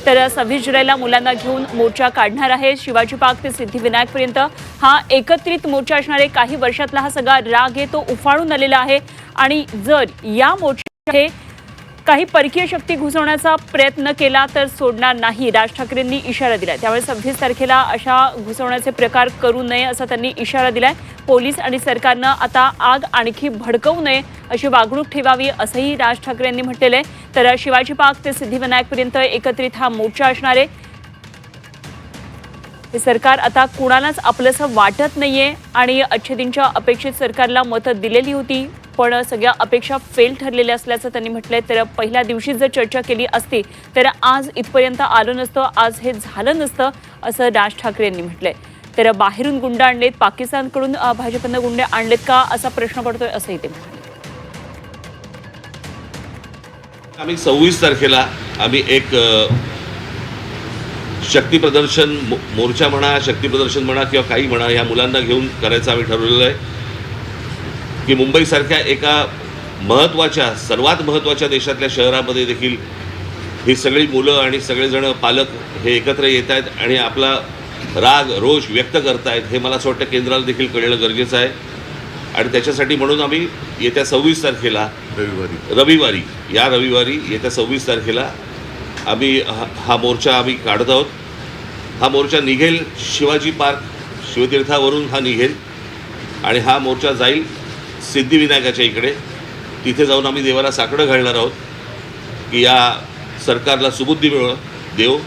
तर 26 जुलैला मुलांना घेऊन मोर्चा काढणार आहे। शिवाजी पार्क ते सिद्धिविनायकपर्यंत हा एकत्रित मोर्चा असणार आहे। काही वर्षातला हा सगळा राग आहे तो उफाळून आलेला आहे आणि जर या मोर्चामध्ये काही परकीय शक्ती घुसवण्याचा प्रयत्न केला तर सोडणार नाही, राज ठाकरेंनी इशारा दिलाय। त्यामुळे 26 तारखेला अशा घुसवण्याचे प्रकार करू नये असा त्यांनी इशारा दिलाय। पोलीस आणि सरकारनं आता आग आणखी भडकवू नये अशी वागणूक ठेवावी असंही राज ठाकरे यांनी म्हटलेलं आहे। तर शिवाजी पार्क ते सिद्धिविनायकपर्यंत एकत्रित हा मोर्चा असणार आहे। हे सरकार आता कुणालाच आपलंसं वाटत नाहीये आणि अच्छेदींच्या अपेक्षित सरकारला मतं दिलेली होती, पण सगळ्या अपेक्षा फेल ठरलेल्या असल्याचं त्यांनी म्हटलंय। तर पहिल्या दिवशी जर चर्चा केली असती तर आज इथपर्यंत आलं नसतं, आज हे झालं नसतं असं राज ठाकरे यांनी म्हटलंय। तर बाहेरून गुंड आणलेत, पाकिस्तानकडून भाजपनं गुंड आणलेत का असा प्रश्न पडतोय असंही ते म्हणाले। आम्ही 26 तारखेला आम्ही एक शक्ती प्रदर्शन मोर्चा म्हणा, शक्ती प्रदर्शन म्हणा किंवा काही म्हणा, या मुलांना घेऊन करायचं आम्ही ठरवलेलं आहे की मुंबईसारख्या एका महत्त्वाच्या, सर्वात महत्त्वाच्या देशातल्या शहरामध्ये देखील ही सगळी मुलं आणि सगळेजण पालक हे एकत्र येत आहेत आणि आपला राग रोष व्यक्त करतायत, हे मला असं वाटतं केंद्राला देखील कळणं गरजेचं आहे। आणि त्याच्यासाठी म्हणून आम्ही येत्या 26 तारखेला रविवारी येत्या 26 तारखेला आम्ही हा मोर्चा आम्ही काढत आहोत। हा मोर्चा निघेल शिवाजी पार्क शिवतीर्थावरून हा निघेल आणि हा मोर्चा जाईल सिद्धिविनायकाच्या इकडे। तिथे जाऊन आम्ही देवाला साकडं घालणार आहोत की या सरकारला सुबुद्धी देव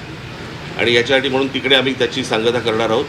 आणि याच्यासाठी म्हणून तिकडे आम्ही त्याची सांगता करणार आहोत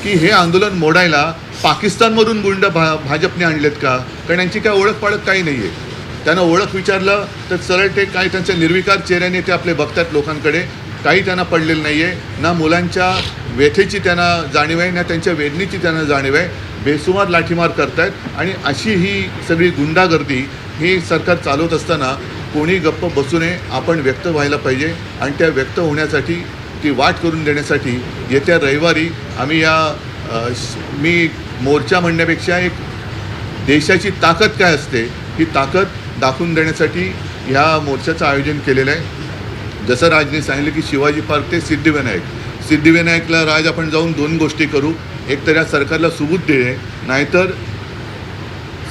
की हे आंदोलन मोडायला पाकिस्तानमधून गुंड भाजपने आणलेत का? कारण यांची काय ओळख पाळख काही नाही आहे। त्यांना ओळख विचारलं तर सरळ ते काही त्यांच्या निर्विकार चेहऱ्याने ते आपले बघतात लोकांकडे, काही त्यांना पडलेलं नाही आहे। ना मुलांच्या व्यथेची त्यांना जाणीव आहे, ना त्यांच्या वेदनेची त्यांना जाणीव आहे। बेसुमार लाठीमार करतायत आणि अशी ही सगळी गुंडागर्दी ही सरकार चालवत असताना कोणी गप्प बसू नये, आपण व्यक्त व्हायला पाहिजे आणि त्या व्यक्त होण्यासाठी ती वाट करून देण्यासाठी येत्या रविवारी आम्ही मी मोर्चा म्हणण्यापेक्षा एक देशाची ताकद काय असते ही ताकद दाखवून देण्यासाठी ह्या मोर्चाचं आयोजन केलेलं आहे। जसं राजने सांगितलं की शिवाजी पार्क ते सिद्धिविनायकला राज आपण जाऊन 2 गोष्टी करू, एक तर या सरकारला सुबुद्धी देणे, नाहीतर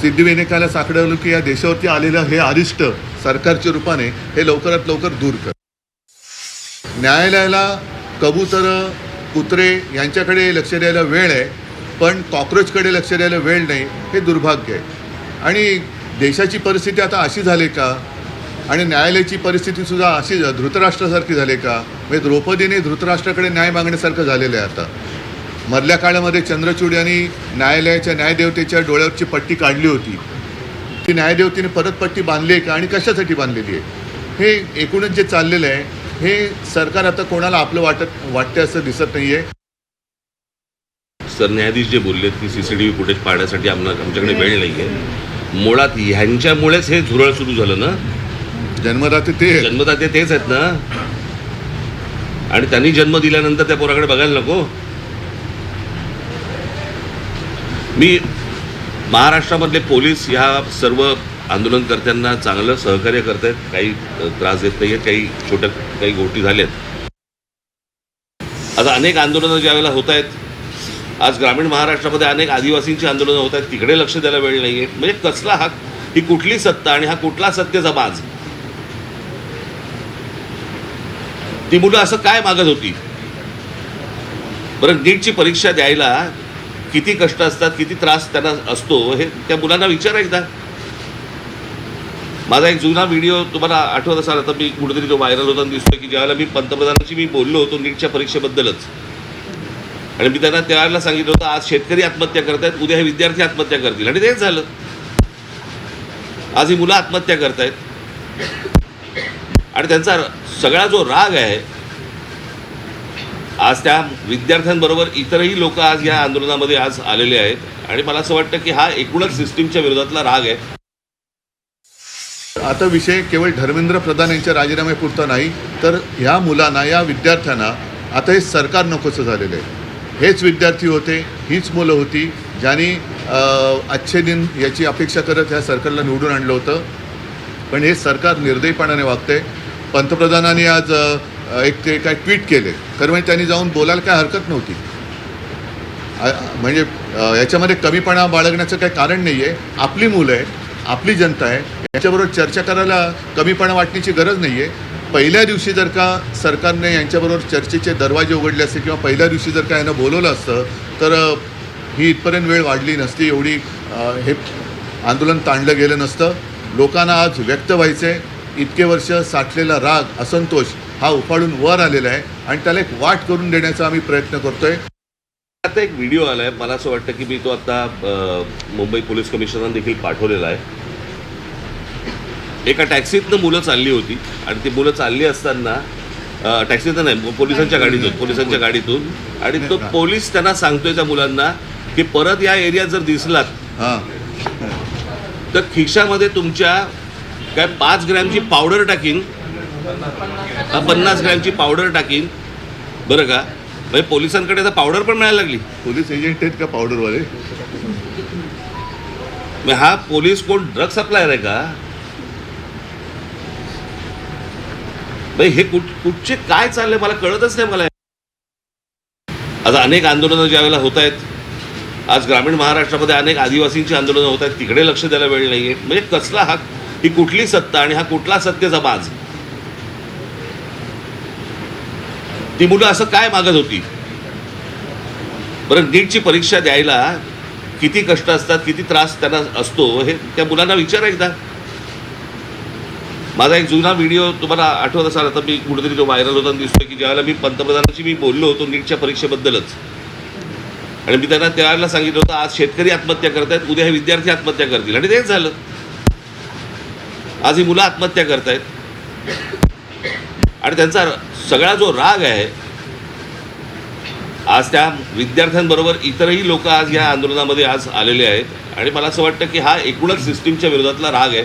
सिद्धिविनायकाला साकडं की या देशावरती आलेलं हे अरिष्ट सरकारच्या रूपाने हे लवकरात लवकर दूर कर। न्यायालयाला कबूतर कुत्रे यांच्याकडे लक्ष द्यायला वेळ आहे, पण कॉक्रोचकडे लक्ष द्यायला वेळ नाही, हे दुर्भाग्य आहे। आणि देशाची परिस्थिती आता अशी झाली का आणि न्यायालयाची परिस्थितीसुद्धा अशी धृतराष्ट्रासारखी झाली का? म्हणजे द्रौपदीने धृतराष्ट्राकडे न्याय मागण्यासारखं झालेलं आहे आता। मधल्या काळामध्ये चंद्रचूड यांनी न्यायालयाच्या न्यायदेवतेच्या डोळ्यावरची पट्टी काढली होती, ती न्यायदेवतेने परत पट्टी बांधली आहे का आणि कशासाठी बांधलेली आहे? हे एकूणच जे चाललेलं आहे हे सरकार आता कोणाला आपलं वाटतं असं दिसत नाही आहे। सरन्यायाधीश जे बोललेत की CCTV फुटेज पाहण्यासाठी आमच्याकडे वेळ नाही आहे, मुळात ह्यांच्यामुळेच हे झुरळ सुरू झालं ना। जन्मदाते तेच आहेत ना, आणि त्यांनी जन्म दिल्यानंतर त्या पोराकडे बघायला नको? मी महाराष्ट्रामधले पोलीस ह्या सर्व आंदोलनकर्त्यांना चांगलं सहकार्य करत आहेत, काही त्रास देत नाही आहेत, काही गोष्टी झाल्यात। आता अनेक आंदोलनं ज्या वेळेला होत आहेत, आज ग्रामीण महाराष्ट्रामध्ये अनेक आदिवासींची आंदोलनं होत आहेत, तिकडे लक्ष द्यायला वेळ नाही आहे। म्हणजे कसला हा, ही कुठली सत्ता आणि हा कुठला सत्तेचा बाज? ती मुलं असं काय मागत होती? बरं, नीटची परीक्षा द्यायला किती कष्ट असतात, किती त्रास त्यांना असतो, हे त्या मुलांना विचारा एकदा। माझा एक जुना व्हिडिओ तुम्हाला आठवत असाल, आता मी कुठेतरी तो व्हायरल होताना दिसतोय की ज्यावेळेला मी पंतप्रधानांशी मी बोललो होतो नीटच्या परीक्षेबद्दलच, आणि मी त्यांना त्यावेळेला सांगितलं होतं आज शेतकरी आत्महत्या करतायत, उद्या हे विद्यार्थी आत्महत्या करतील, आणि तेच झालं। आज ही मुलं आत्महत्या करतायत आणि त्यांचा सगळा जो राग आहे आज त्या विद्यार्थ्यांबरोबर इतरही लोक आज या आंदोलनामध्ये आज आलेले आहेत आणि मला असं वाटतं की हा एकूणच सिस्टीमच्या विरोधातला राग आहे। आता विषय केवळ धर्मेंद्र प्रधान यांच्या राजीनाम्यापुरता नाही, तर ह्या मुलांना, या विद्यार्थ्यांना आता हे सरकार नकोसं झालेलं आहे। हेच विद्यार्थी होते, हीच मुलं होती ज्यांनी अच्छे दिन याची अपेक्षा करत ह्या सरकारला निवडून आणलं होतं, पण हे सरकार निर्दयीपणाने वागतंय। पंतप्रधानांनी आज एक ते काय ट्विट केले, खरं म्हणजे त्यांनी जाऊन बोलायला काय हरकत नव्हती. म्हणजे याच्यामध्ये कमीपणा बाळगण्याचं काही कारण नाही आहे. आपली मुलं आहे, आपली जनता आहे, यांच्याबरोबर चर्चा करायला कमीपणा वाटण्याची गरज नाही आहे. पहिल्या दिवशी जर का सरकारने यांच्याबरोबर चर्चेचे दरवाजे उघडले असते किंवा पहिल्या दिवशी जर का यांना बोलवलं असतं तर ही इथपर्यंत वेळ वाढली नसती, एवढी हे आंदोलन ताणलं गेलं नसतं. लोकांना आज व्यक्त व्हायचं आहे. इतके वर्ष साठलेला राग, असंतोष हा उफाळून वर आलेला आहे आणि त्याला एक वाट करून देण्याचा आम्ही प्रयत्न करतोय. आता एक व्हिडिओ आला आहे, मला असं वाटतं की मी तो आता मुंबई पोलीस कमिशनरने देखील पाठवलेला आहे. एका टॅक्सीतनं मुलं चालली होती आणि ती मुलं चालली असताना टॅक्सीतनं नाही, पोलिसांच्या गाडीतून आणि तो पोलीस त्यांना सांगतोय त्या मुलांना की परत या एरियात जर दिसलात हां, तर खिशामध्ये तुमच्या काय 5 ग्रॅमची पावडर टाकीन, 50 ग्रॅमची पावडर टाकीन, बरं का. म्हणजे पोलिसांकडे आता पावडर पण मिळायला लागली. पोलीस एजंट आहेत का पावडरवाले? मग हा पोलीस कोण ड्रग सप्लायर आहे का? भाई हे कुठचे काय चाललंय मला कळतच नाही. मला आता अनेक आंदोलनं ज्या वेळेला होत आहेत, आज ग्रामीण महाराष्ट्रामध्ये अनेक आदिवासींची आंदोलनं होत आहेत, तिकडे लक्ष द्यायला वेळ नाहीये. म्हणजे कसला हा, ही कुठली सत्ता आणि हा कुठला सत्तेचा बाज? ती मुलं असं काय मागत होती? बरं, नीटची परीक्षा द्यायला किती कष्ट असतात, किती त्रास त्यांना असतो, हे त्या मुलांना विचारा एकदा. माझा एक जुना व्हिडिओ तुम्हाला आठवत असाल, आता मी कुठेतरी तो व्हायरल होताना दिसतोय की ज्यावेळेला मी पंतप्रधानांशी मी बोललो होतो नीटच्या परीक्षेबद्दलच, आणि मी त्यांना त्यावेळेला सांगितलं होतं आज शेतकरी आत्महत्या करतायत, उद्या हे विद्यार्थी आत्महत्या करतील, आणि तेच झालं. आज ही मुलं आत्महत्या करतायत आणि त्यांचा सगळा जो राग आहे, आज त्या विद्यार्थ्यांबरोबर इतरही लोक आज या आंदोलनामध्ये आज आलेले आहेत. आणि मला असं वाटतं की हा एकूणच सिस्टीमच्या विरोधातला राग आहे.